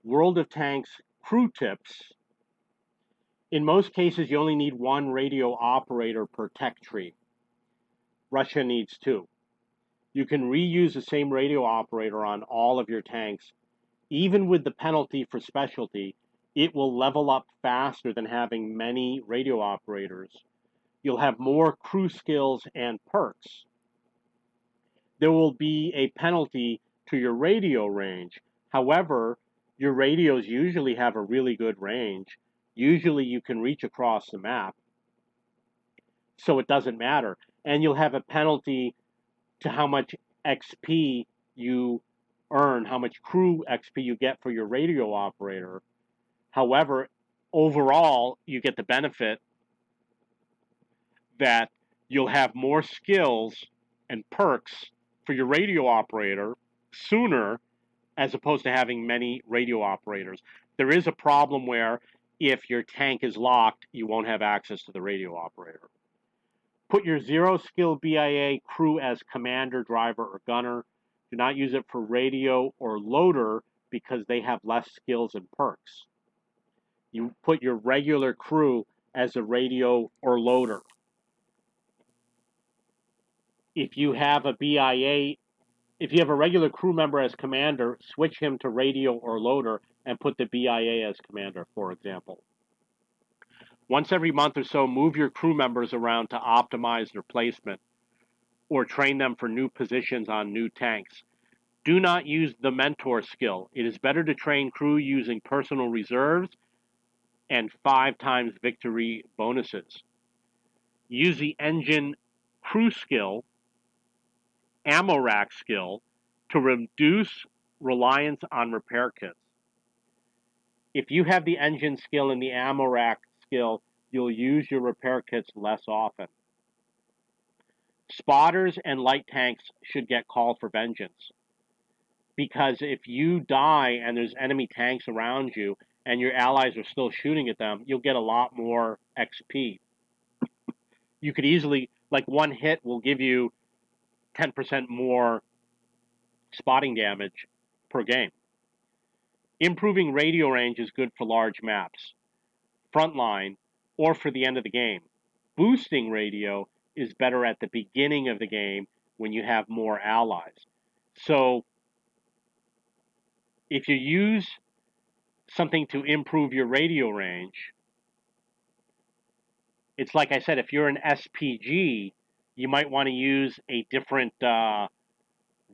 World of Tanks crew tips. In most cases, you only need one radio operator per tech tree. Russia needs two. You can reuse the same radio operator on all of your tanks. Even with the penalty for specialty, it will level up faster than having many radio operators. You'll have more crew skills and perks. There will be a penalty to your radio range. However, your radios usually have a really good range. Usually you can reach across the map, so it doesn't matter. And you'll have a penalty to how much XP you earn, how much crew XP you get for your radio operator. However, overall, you get the benefit that you'll have more skills and perks for your radio operator sooner as opposed to having many radio operators. There is a problem where if your tank is locked, you won't have access to the radio operator. Put your zero skill BIA crew as commander, driver, or gunner. Do not use it for radio or loader because they have less skills and perks. You put your regular crew as a radio or loader. If you have a BIA, if you have a regular crew member as commander, switch him to radio or loader and put the BIA as commander, for example. Once every month or so, move your crew members around to optimize their placement or train them for new positions on new tanks. Do not use the mentor skill. It is better to train crew using personal reserves and 5 times victory bonuses. Use the engine crew skill, ammo rack skill, to reduce reliance on repair kits. If you have the engine skill and the ammo rack skill, you'll use your repair kits less often. Spotters and light tanks should get called for vengeance. Because if you die and there's enemy tanks around you and your allies are still shooting at them, you'll get a lot more XP. You could easily, like one hit will give you 10% more spotting damage per game. Improving radio range is good for large maps, frontline, or for the end of the game. Boosting radio is better at the beginning of the game when you have more allies. So if you use something to improve your radio range, it's like I said, if you're an SPG, you might want to use a different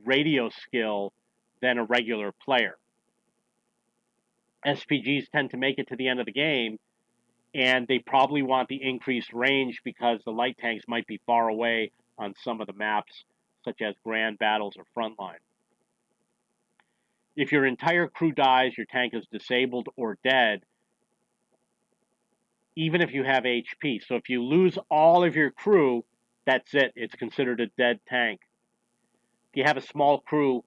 radio skill than a regular player. SPGs tend to make it to the end of the game, and they probably want the increased range because the light tanks might be far away on some of the maps, such as Grand Battles or Frontline. If your entire crew dies, your tank is disabled or dead, even if you have HP. So if you lose all of your crew, that's it. It's considered a dead tank. If you have a small crew,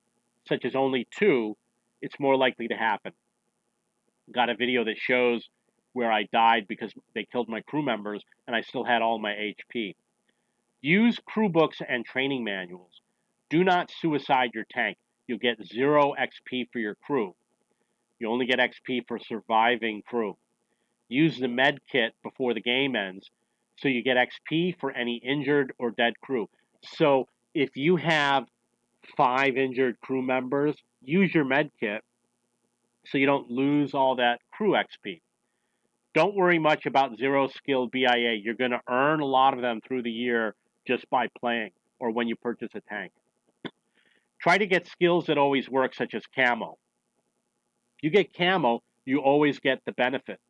such as only 2, it's more likely to happen. Got a video that shows where I died because they killed my crew members and I still had all my HP. Use crew books and training manuals. Do not suicide your tank. You'll get 0 XP for your crew. You only get XP for surviving crew. Use the med kit before the game ends so you get XP for any injured or dead crew. So if you have 5 injured crew members, use your med kit so you don't lose all that crew XP. Don't worry much about 0 skill BIA. You're going to earn a lot of them through the year just by playing or when you purchase a tank. Try to get skills that always work, such as camo. If you get camo, you always get the benefit.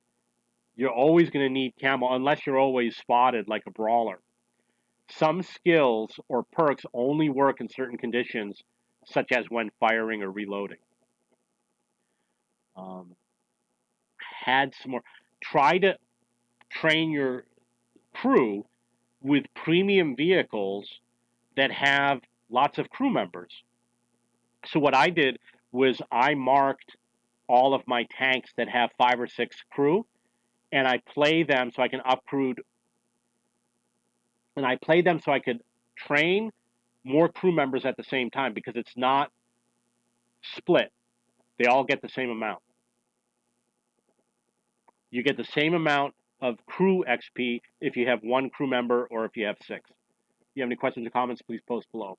You're always going to need camo unless you're always spotted like a brawler. Some skills or perks only work in certain conditions, such as when firing or reloading. Had some more. Try to train your crew with premium vehicles that have lots of crew members. So what I did was I marked all of my tanks that have 5 or 6 crew, and I play them so I can upcrew, and I play them so I could train more crew members at the same time because it's not split. They all get the same amount. You get the same amount of crew XP if you have one crew member or if you have 6. If you have any questions or comments, please post below.